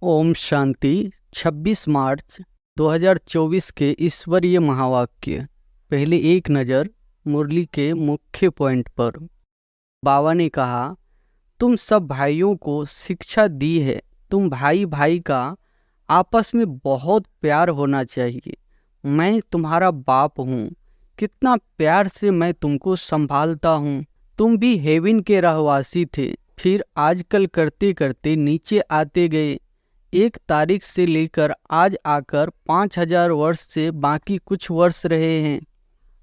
ओम शांति। 26 मार्च 2024 के ईश्वरीय महावाक्य। पहले एक नज़र मुरली के मुख्य पॉइंट पर। बाबा ने कहा, तुम सब भाइयों को शिक्षा दी है, तुम भाई भाई का आपस में बहुत प्यार होना चाहिए। मैं तुम्हारा बाप हूँ, कितना प्यार से मैं तुमको संभालता हूँ। तुम भी हेवन के रहवासी थे, फिर आजकल करते करते नीचे आते गए। 1 तारीख से लेकर आज आकर 5000 वर्ष से बाकी कुछ वर्ष रहे हैं।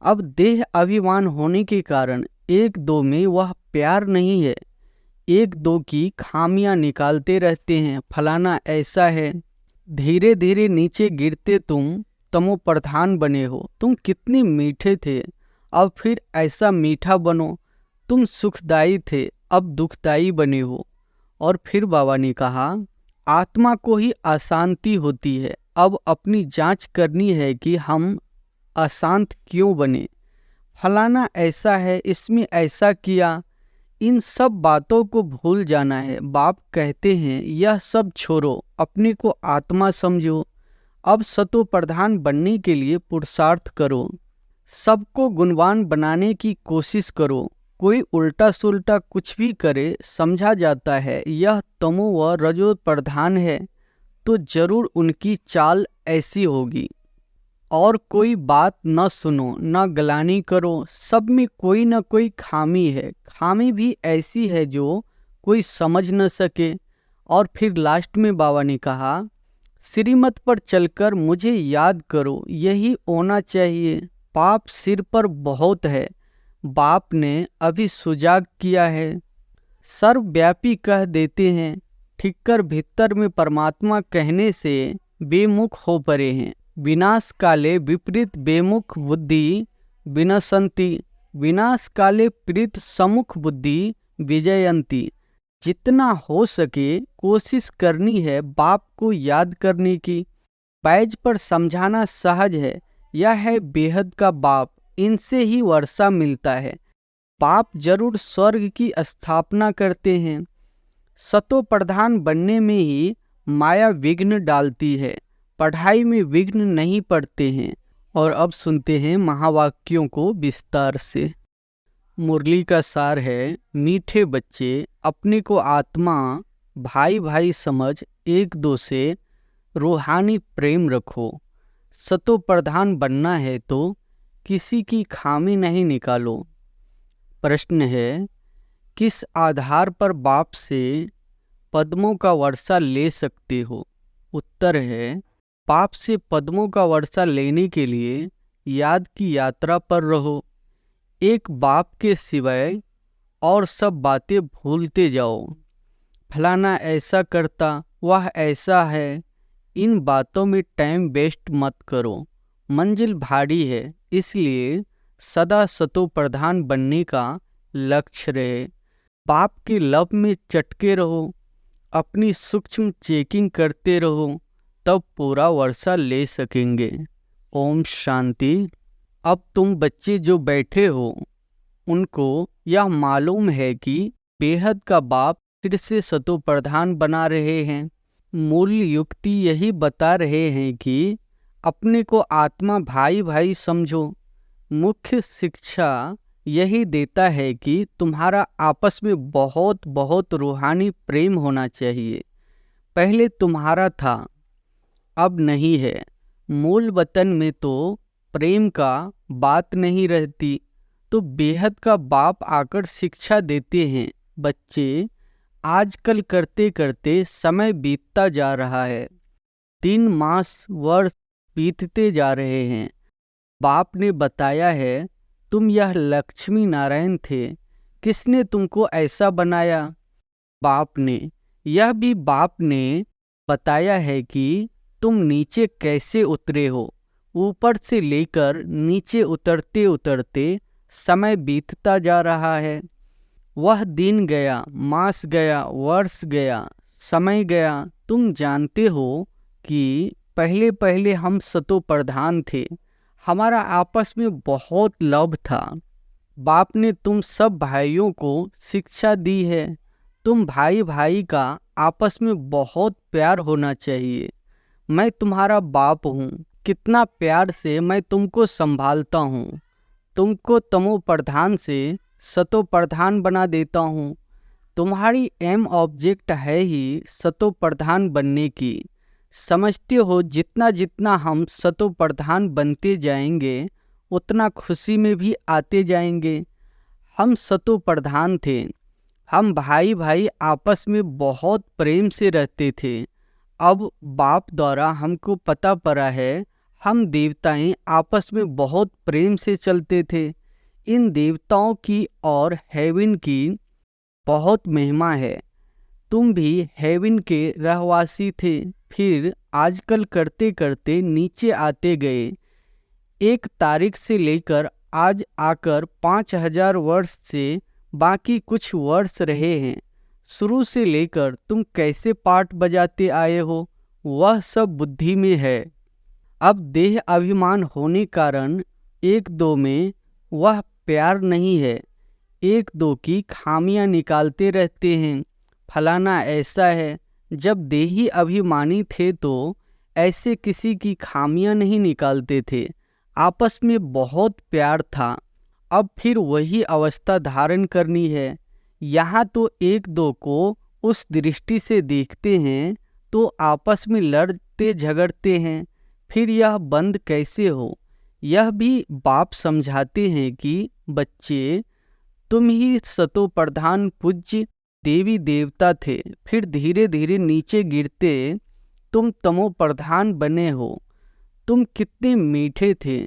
अब देह अभिमान होने के कारण एक दो में वह प्यार नहीं है, एक दो की खामियां निकालते रहते हैं। फलाना ऐसा है, धीरे धीरे नीचे गिरते तुम तमो प्रधान बने हो। तुम कितने मीठे थे, अब फिर ऐसा मीठा बनो। तुम सुखदाई थे, अब दुखदाई बने हो। और फिर बाबा ने कहा, आत्मा को ही अशांति होती है। अब अपनी जांच करनी है कि हम अशांत क्यों बने। फलाना ऐसा है, इसमें ऐसा किया, इन सब बातों को भूल जाना है। बाप कहते हैं, यह सब छोड़ो, अपने को आत्मा समझो। अब सतो प्रधान बनने के लिए पुरुषार्थ करो, सबको गुणवान बनाने की कोशिश करो। कोई उल्टा सुल्टा कुछ भी करे, समझा जाता है यह तमो व रजो प्रधान है, तो जरूर उनकी चाल ऐसी होगी। और कोई बात न सुनो, न गलानी करो, सब में कोई न कोई खामी है। खामी भी ऐसी है जो कोई समझ न सके। और फिर लास्ट में बाबा ने कहा, श्रीमत पर चलकर मुझे याद करो, यही होना चाहिए। पाप सिर पर बहुत है, बाप ने अभी सुजाग किया है। सर्वव्यापी कह देते हैं, ठिक्कर भीतर में परमात्मा कहने से बेमुख हो पड़े हैं। विनाश काले विपरीत बेमुख बुद्धि विनशंति, विनाश काले प्रीत सम्मुख बुद्धि विजयंती। जितना हो सके कोशिश करनी है बाप को याद करने की। बैज पर समझाना सहज है, यह है बेहद का बाप, इनसे ही वर्षा मिलता है। बाप जरूर स्वर्ग की स्थापना करते हैं। सतो प्रधान बनने में ही माया विघ्न डालती है, पढ़ाई में विघ्न नहीं पड़ते हैं। और अब सुनते हैं महावाक्यों को विस्तार से। मुरली का सार है, मीठे बच्चे अपने को आत्मा भाई भाई समझ एक दो से रूहानी प्रेम रखो। सतो प्रधान बनना है तो किसी की खामी नहीं निकालो। प्रश्न है, किस आधार पर बाप से पद्मों का वर्षा ले सकते हो? उत्तर है, बाप से पद्मों का वर्षा लेने के लिए याद की यात्रा पर रहो। एक बाप के सिवाय और सब बातें भूलते जाओ। फलाना ऐसा करता, वह ऐसा है, इन बातों में टाइम वेस्ट मत करो। मंजिल भारी है, इसलिए सदा सतो प्रधान बनने का लक्ष्य रहे। बाप के लब में चटके रहो, अपनी सूक्ष्म चेकिंग करते रहो, तब पूरा वर्षा ले सकेंगे। ओम शांति। अब तुम बच्चे जो बैठे हो, उनको यह मालूम है कि बेहद का बाप फिर से सतो प्रधान बना रहे हैं। मूल युक्ति यही बता रहे हैं कि अपने को आत्मा भाई भाई समझो। मुख्य शिक्षा यही देता है कि तुम्हारा आपस में बहुत बहुत रूहानी प्रेम होना चाहिए। पहले तुम्हारा था, अब नहीं है। मूल वतन में तो प्रेम का बात नहीं रहती, तो बेहद का बाप आकर शिक्षा देते हैं। बच्चे आजकल करते करते समय बीतता जा रहा है, दिन मास वर्ष बीतते जा रहे हैं। बाप ने बताया है, तुम यह लक्ष्मी नारायण थे, किसने तुमको ऐसा बनाया? बाप ने। यह भी बाप ने बताया है कि तुम नीचे कैसे उतरे हो। ऊपर से लेकर नीचे उतरते उतरते समय बीतता जा रहा है। वह दिन गया, मास गया, वर्ष गया, समय गया। तुम जानते हो कि पहले पहले हम सतो प्रधान थे, हमारा आपस में बहुत लव था। बाप ने तुम सब भाइयों को शिक्षा दी है, तुम भाई भाई का आपस में बहुत प्यार होना चाहिए। मैं तुम्हारा बाप हूँ, कितना प्यार से मैं तुमको संभालता हूँ। तुमको तमो प्रधान से सतो प्रधान बना देता हूँ। तुम्हारी एम ऑब्जेक्ट है ही सतो प्रधान बनने की। समझते हो जितना जितना हम सतो प्रधान बनते जाएंगे उतना खुशी में भी आते जाएंगे। हम सतो प्रधान थे, हम भाई भाई आपस में बहुत प्रेम से रहते थे। अब बाप द्वारा हमको पता पड़ा है हम देवताएं आपस में बहुत प्रेम से चलते थे। इन देवताओं की और हेवन की बहुत महिमा है। तुम भी हेवन के रहवासी थे, फिर आजकल करते करते नीचे आते गए। एक तारीख से लेकर आज आकर 5000 वर्ष से बाकी कुछ वर्ष रहे हैं। शुरू से लेकर तुम कैसे पाठ बजाते आए हो वह सब बुद्धि में है। अब देह अभिमान होने कारण एक दो में वह प्यार नहीं है। एक दो की खामियां निकालते रहते हैं, फलाना ऐसा है। जब देही अभिमानी थे तो ऐसे किसी की खामियां नहीं निकालते थे, आपस में बहुत प्यार था। अब फिर वही अवस्था धारण करनी है। यहाँ तो एक दो को उस दृष्टि से देखते हैं तो आपस में लड़ते झगड़ते हैं, फिर यह बंद कैसे हो। यह भी बाप समझाते हैं कि बच्चे, तुम ही सतो प्रधान पूज्य देवी देवता थे, फिर धीरे धीरे नीचे गिरते तुम तमो प्रधान बने हो। तुम कितने मीठे थे,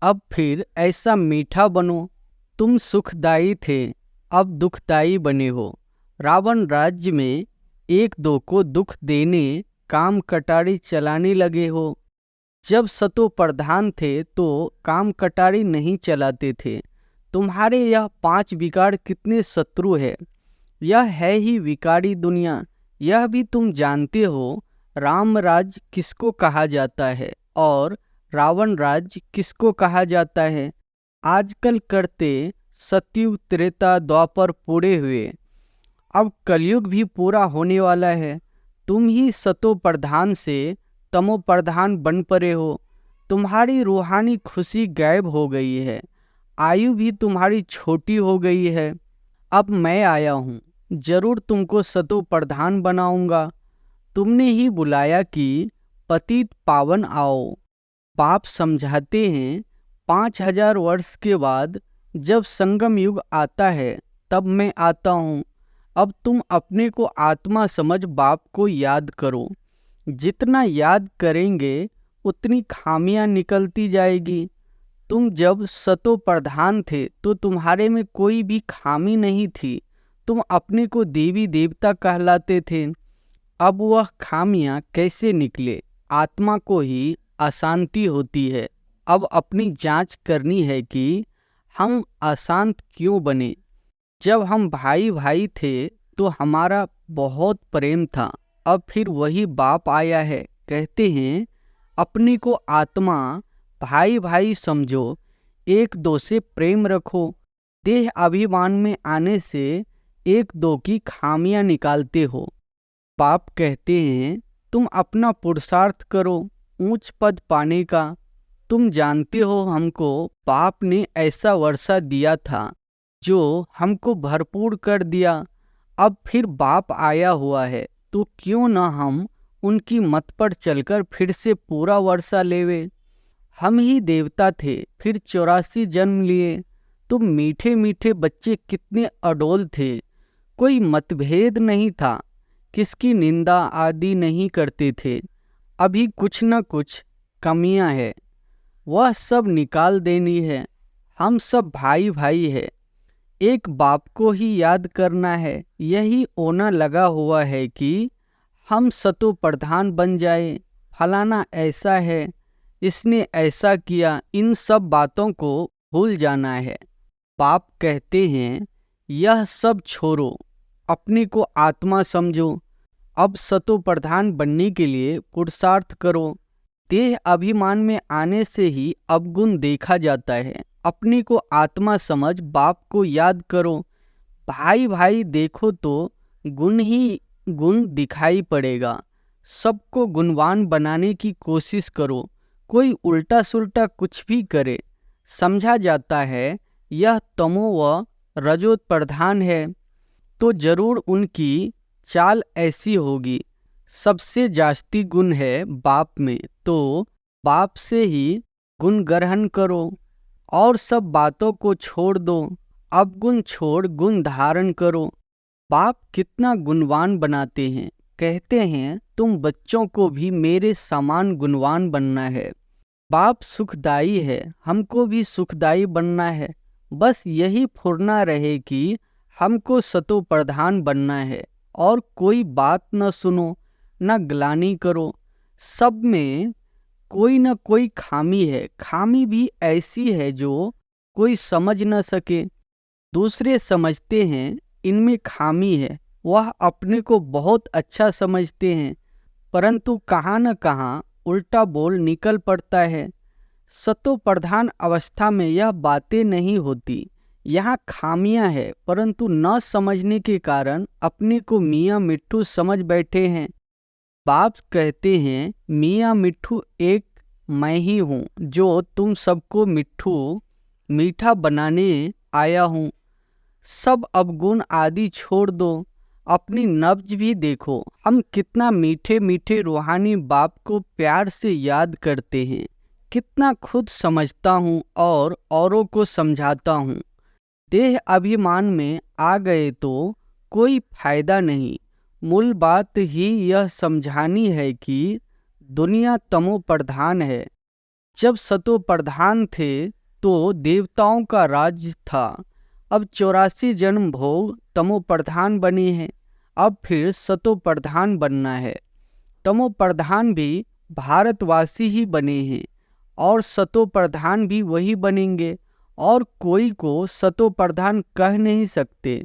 अब फिर ऐसा मीठा बनो। तुम सुखदायी थे, अब दुखदायी बने हो। रावण राज्य में एक दो को दुख देने काम कटारी चलाने लगे हो। जब सतो प्रधान थे तो काम कटारी नहीं चलाते थे। तुम्हारे यह 5 विकार कितने शत्रु है। यह है ही विकारी दुनिया। यह भी तुम जानते हो राम राज्य किसको कहा जाता है और रावण राज्य किसको कहा जाता है। आजकल करते सतयुग त्रेता द्वापर पूरे हुए, अब कलयुग भी पूरा होने वाला है। तुम ही सतो प्रधान से तमो प्रधान बन पड़े हो। तुम्हारी रूहानी खुशी गायब हो गई है, आयु भी तुम्हारी छोटी हो गई है। अब मैं आया हूँ, जरूर तुमको सतो प्रधान बनाऊंगा। तुमने ही बुलाया कि पतित पावन आओ। बाप समझाते हैं 5000 वर्ष के बाद जब संगम युग आता है तब मैं आता हूँ। अब तुम अपने को आत्मा समझ बाप को याद करो। जितना याद करेंगे उतनी खामियां निकलती जाएगी। तुम जब सतो प्रधान थे तो तुम्हारे में कोई भी खामी नहीं थी। तुम अपने को देवी देवता कहलाते थे। अब वह खामियां कैसे निकले। आत्मा को ही अशांति होती है। अब अपनी जांच करनी है कि हम अशांत क्यों बने। जब हम भाई भाई थे तो हमारा बहुत प्रेम था। अब फिर वही बाप आया है, कहते हैं अपने को आत्मा भाई भाई समझो, एक दो से प्रेम रखो। देह अभिमान में आने से एक दो की खामियां निकालते हो। बाप कहते हैं तुम अपना पुरुषार्थ करो ऊंच पद पाने का। तुम जानते हो हमको बाप ने ऐसा वर्षा दिया था जो हमको भरपूर कर दिया। अब फिर बाप आया हुआ है तो क्यों न हम उनकी मत पर चलकर फिर से पूरा वर्षा लेवे। हम ही देवता थे, फिर 84 जन्म लिए। तुम मीठे मीठे बच्चे कितने अडोल थे, कोई मतभेद नहीं था, किसकी निंदा आदि नहीं करते थे। अभी कुछ न कुछ कमियां है, वह सब निकाल देनी है। हम सब भाई भाई है, एक बाप को ही याद करना है। यही ओना लगा हुआ है कि हम सतो प्रधान बन जाए। फलाना ऐसा है, इसने ऐसा किया, इन सब बातों को भूल जाना है। बाप कहते हैं यह सब छोड़ो, अपने को आत्मा समझो। अब सतो प्रधान बनने के लिए पुरुषार्थ करो। देह अभिमान में आने से ही अवगुण देखा जाता है। अपने को आत्मा समझ बाप को याद करो। भाई भाई देखो तो गुण ही गुण दिखाई पड़ेगा। सबको गुणवान बनाने की कोशिश करो। कोई उल्टा सुल्टा कुछ भी करे, समझा जाता है यह तमो व रजो प्रधान है, तो जरूर उनकी चाल ऐसी होगी। सबसे जास्ती गुण है बाप में, तो बाप से ही गुण ग्रहण करो और सब बातों को छोड़ दो। अब गुण छोड़ गुण धारण करो। बाप कितना गुणवान बनाते हैं, कहते हैं तुम बच्चों को भी मेरे समान गुणवान बनना है। बाप सुखदाई है, हमको भी सुखदाई बनना है। बस यही फुरना रहे कि हमको सतो प्रधान बनना है और कोई बात न सुनो न ग्लानि करो। सब में कोई न कोई खामी है, खामी भी ऐसी है जो कोई समझ न सके। दूसरे समझते हैं इनमें खामी है, वह अपने को बहुत अच्छा समझते हैं, परंतु कहाँ न कहाँ उल्टा बोल निकल पड़ता है। सतो प्रधान अवस्था में यह बातें नहीं होती। यहाँ खामियां हैं, परंतु न समझने के कारण अपने को मियाँ मिट्ठू समझ बैठे हैं। बाप कहते हैं मियाँ मिट्ठू एक मैं ही हूँ, जो तुम सबको मिट्ठू मीठा बनाने आया हूँ। सब अवगुण आदि छोड़ दो, अपनी नब्ज भी देखो। हम कितना मीठे मीठे रूहानी बाप को प्यार से याद करते हैं। कितना खुद समझता हूँ और औरों को समझाता हूँ। देह अभिमान में आ गए तो कोई फायदा नहीं। मूल बात ही यह समझानी है कि दुनिया तमो प्रधान है। जब सतो प्रधान थे तो देवताओं का राज्य था। अब 84 जन्म भोग तमो प्रधान बने हैं, अब फिर सतो प्रधान बनना है। तमो प्रधान भी भारतवासी ही बने हैं और सतो प्रधान भी वही बनेंगे, और कोई को सतो प्रधान कह नहीं सकते।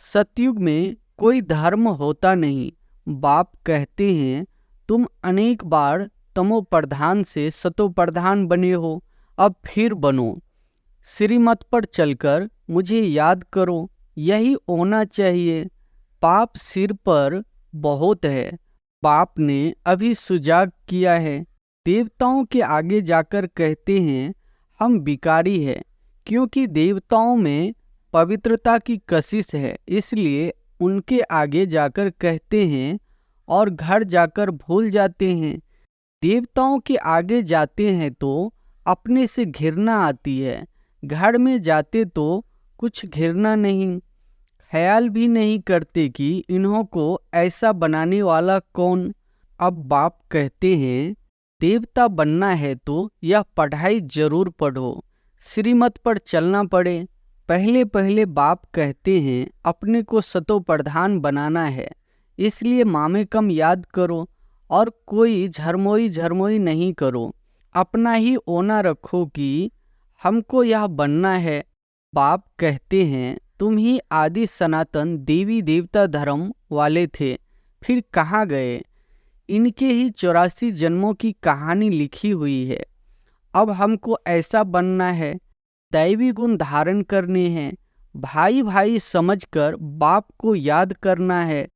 सतयुग में कोई धर्म होता नहीं। बाप कहते हैं तुम अनेक बार तमो प्रधान से सतो प्रधान बने हो, अब फिर बनो। श्रीमत पर चलकर मुझे याद करो, यही होना चाहिए। पाप सिर पर बहुत है, बाप ने अभी सुजाग किया है। देवताओं के आगे जाकर कहते हैं हम विकारी है, क्योंकि देवताओं में पवित्रता की कशिश है, इसलिए उनके आगे जाकर कहते हैं और घर जाकर भूल जाते हैं। देवताओं के आगे जाते हैं तो अपने से घृणा आती है, घर में जाते तो कुछ घृणा नहीं। ख्याल भी नहीं करते कि इन्हों को ऐसा बनाने वाला कौन। अब बाप कहते हैं देवता बनना है तो यह पढ़ाई जरूर पढ़ो, श्रीमत पर चलना पड़े। पहले पहले बाप कहते हैं अपने को सतो प्रधान बनाना है, इसलिए मामे कम याद करो और कोई झरमोई झरमोई नहीं करो। अपना ही ओना रखो कि हमको यह बनना है। बाप कहते हैं तुम ही आदि सनातन देवी देवता धर्म वाले थे, फिर कहाँ गए। इनके ही 84 जन्मों की कहानी लिखी हुई है। अब हमको ऐसा बनना है, दैवी गुण धारण करने हैं। भाई भाई समझकर बाप को याद करना है,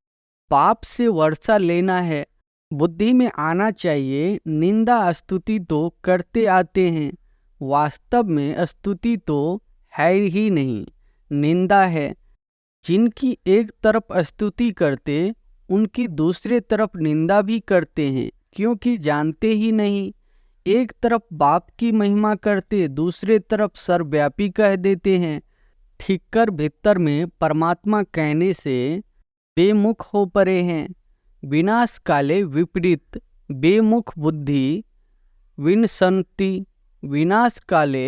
बाप से वर्षा लेना है। बुद्धि में आना चाहिए निंदा स्तुति तो करते आते हैं, वास्तव में स्तुति तो है ही नहीं, निंदा है। जिनकी एक तरफ स्तुति करते उनकी दूसरे तरफ निंदा भी करते हैं, क्योंकि जानते ही नहीं। एक तरफ बाप की महिमा करते दूसरे तरफ सर्वव्यापी कह देते हैं। ठीकर भीतर में परमात्मा कहने से बेमुख हो पड़े हैं। विनाश काले विपरीत बेमुख बुद्धि विनशन्ति, विनाश काले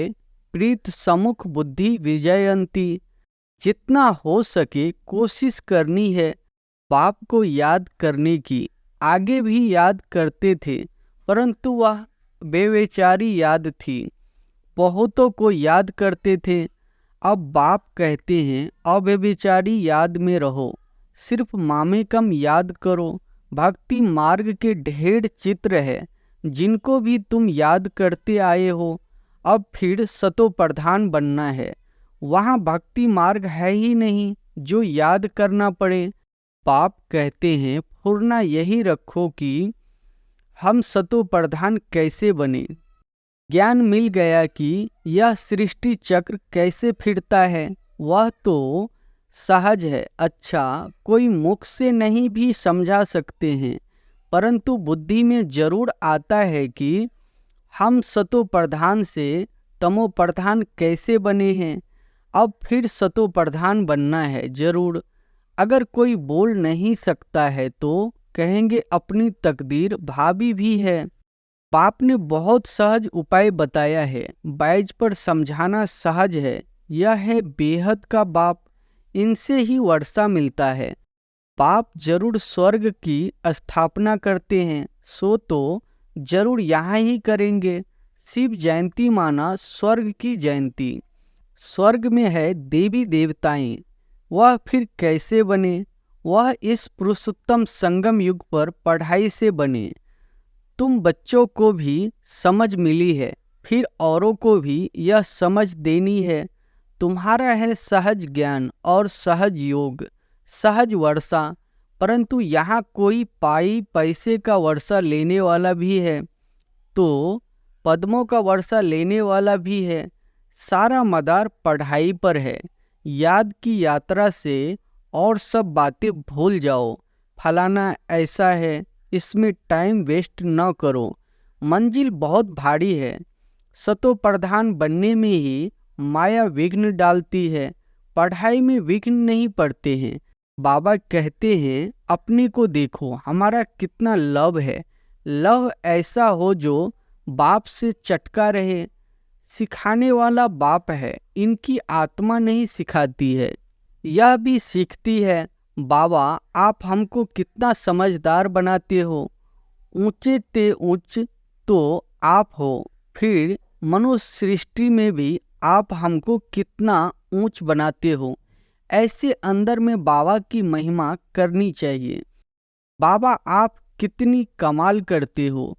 प्रीत समुख बुद्धि विजयंती। जितना हो सके कोशिश करनी है बाप को याद करने की। आगे भी याद करते थे, परंतु वह बेविचारी याद थी, बहुतों को याद करते थे। अब बाप कहते हैं अव्यभिचारी याद में रहो, सिर्फ मामे कम याद करो। भक्ति मार्ग के ढेर चित्र है, जिनको भी तुम याद करते आए हो। अब फिर सतो प्रधान बनना है। वहाँ भक्ति मार्ग है ही नहीं जो याद करना पड़े। बाप कहते हैं फुरना यही रखो कि हम सतो प्रधान कैसे बने। ज्ञान मिल गया कि यह सृष्टि चक्र कैसे फिरता है, वह तो सहज है। अच्छा, कोई मुख से नहीं भी समझा सकते हैं, परंतु बुद्धि में जरूर आता है कि हम सतो प्रधान से तमो प्रधान कैसे बने हैं। अब फिर सतो प्रधान बनना है जरूर। अगर कोई बोल नहीं सकता है तो कहेंगे अपनी तकदीर भावी भी है। बाप ने बहुत सहज उपाय बताया है, बैज पर समझाना सहज है। यह है बेहद का बाप, इनसे ही वर्षा मिलता है। बाप जरूर स्वर्ग की स्थापना करते हैं, सो तो जरूर यहाँ ही करेंगे। शिव जयंती माना स्वर्ग की जयंती। स्वर्ग में है देवी देवताएं, वह फिर कैसे बने। वह इस पुरुषोत्तम संगम युग पर पढ़ाई से बने। तुम बच्चों को भी समझ मिली है, फिर औरों को भी यह समझ देनी है। तुम्हारा है सहज ज्ञान और सहज योग, सहज वर्षा। परंतु यहाँ कोई पाई पैसे का वर्षा लेने वाला भी है, तो पद्मों का वर्षा लेने वाला भी है। सारा मदार पढ़ाई पर है। याद की यात्रा से और सब बातें भूल जाओ। फलाना ऐसा है, इसमें टाइम वेस्ट न करो। मंजिल बहुत भारी है। सतो प्रधान बनने में ही माया विघ्न डालती है, पढ़ाई में विघ्न नहीं पड़ते हैं। बाबा कहते हैं अपने को देखो, हमारा कितना लव है। लव ऐसा हो जो बाप से चटका रहे। सिखाने वाला बाप है, इनकी आत्मा नहीं सिखाती है, यह भी सीखती है। बाबा आप हमको कितना समझदार बनाते हो। ऊंचे ते ऊंच तो आप हो, फिर मनुष्य सृष्टि में भी आप हमको कितना ऊंच बनाते हो। ऐसे अंदर में बाबा की महिमा करनी चाहिए। बाबा आप कितनी कमाल करते हो।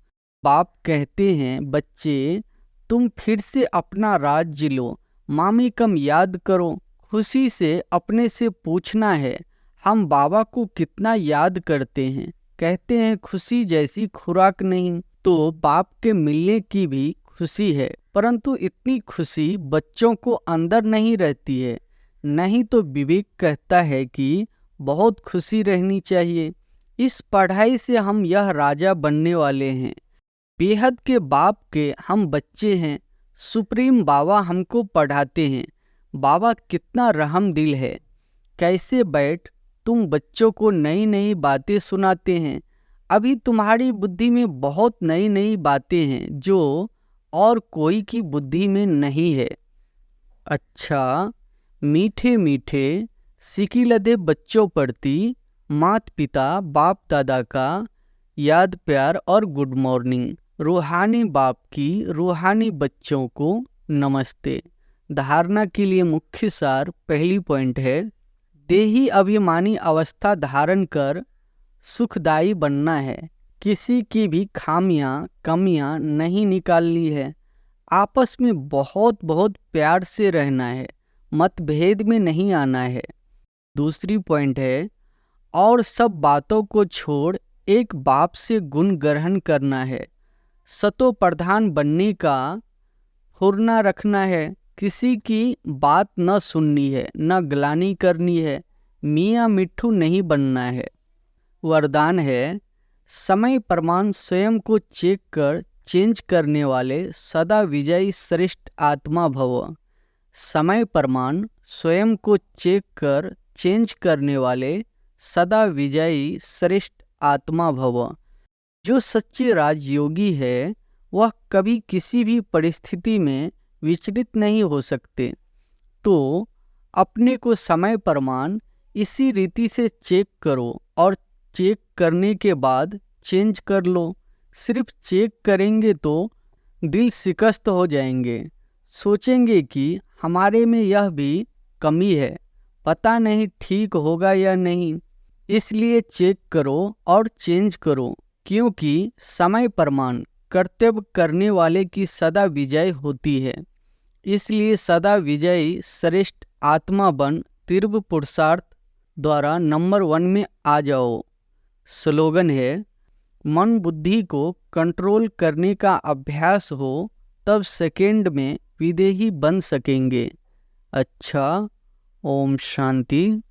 बाप कहते हैं बच्चे तुम फिर से अपना राज्य लो, मामी कम याद करो। खुशी से अपने से पूछना है हम बाबा को कितना याद करते हैं। कहते हैं खुशी जैसी खुराक नहीं। तो बाप के मिलने की भी खुशी है, परंतु इतनी खुशी बच्चों को अंदर नहीं रहती है। नहीं तो विवेक कहता है कि बहुत खुशी रहनी चाहिए। इस पढ़ाई से हम यह राजा बनने वाले हैं। बेहद के बाप के हम बच्चे हैं। सुप्रीम बाबा हमको पढ़ाते हैं। बाबा कितना रहम दिल है। कैसे बैठ तुम बच्चों को नई नई बातें सुनाते हैं। अभी तुम्हारी बुद्धि में बहुत नई नई बातें हैं जो और कोई की बुद्धि में नहीं है। अच्छा, मीठे मीठे सिकी लदे बच्चों प्रति माता पिता बाप दादा का याद प्यार और गुड मॉर्निंग। रूहानी बाप की रूहानी बच्चों को नमस्ते। धारणा के लिए मुख्य सार पहली पॉइंट है, देही अभिमानी अवस्था धारण कर सुखदायी बनना है। किसी की भी खामियां कमियां नहीं निकालनी है। आपस में बहुत बहुत प्यार से रहना है, मतभेद में नहीं आना है। दूसरी पॉइंट है, और सब बातों को छोड़ एक बाप से गुण ग्रहण करना है। सतो प्रधान बनने का फुरना रखना है। किसी की बात न सुननी है, न ग्लानि करनी है। मियाँ मिट्ठू नहीं बनना है। वरदान है, समय प्रमाण स्वयं को चेक कर चेंज करने वाले सदा विजयी श्रेष्ठ आत्मा भव। समय प्रमाण स्वयं को चेक कर चेंज करने वाले सदा विजयी श्रेष्ठ आत्मा भव। जो सच्चे राजयोगी है वह कभी किसी भी परिस्थिति में विचलित नहीं हो सकते। तो अपने को समय प्रमाण इसी रीति से चेक करो और चेक करने के बाद चेंज कर लो। सिर्फ चेक करेंगे तो दिल शिकस्त हो जाएंगे, सोचेंगे कि हमारे में यह भी कमी है, पता नहीं ठीक होगा या नहीं। इसलिए चेक करो और चेंज करो, क्योंकि समय प्रमाण कर्तव्य करने वाले की सदा विजय होती है। इसलिए सदा विजयी श्रेष्ठ आत्मा बन तीव्र पुरुषार्थ द्वारा नंबर 1 में आ जाओ। स्लोगन है, मन बुद्धि को कंट्रोल करने का अभ्यास हो तब सेकंड में विदेही बन सकेंगे। अच्छा, ओम शांति।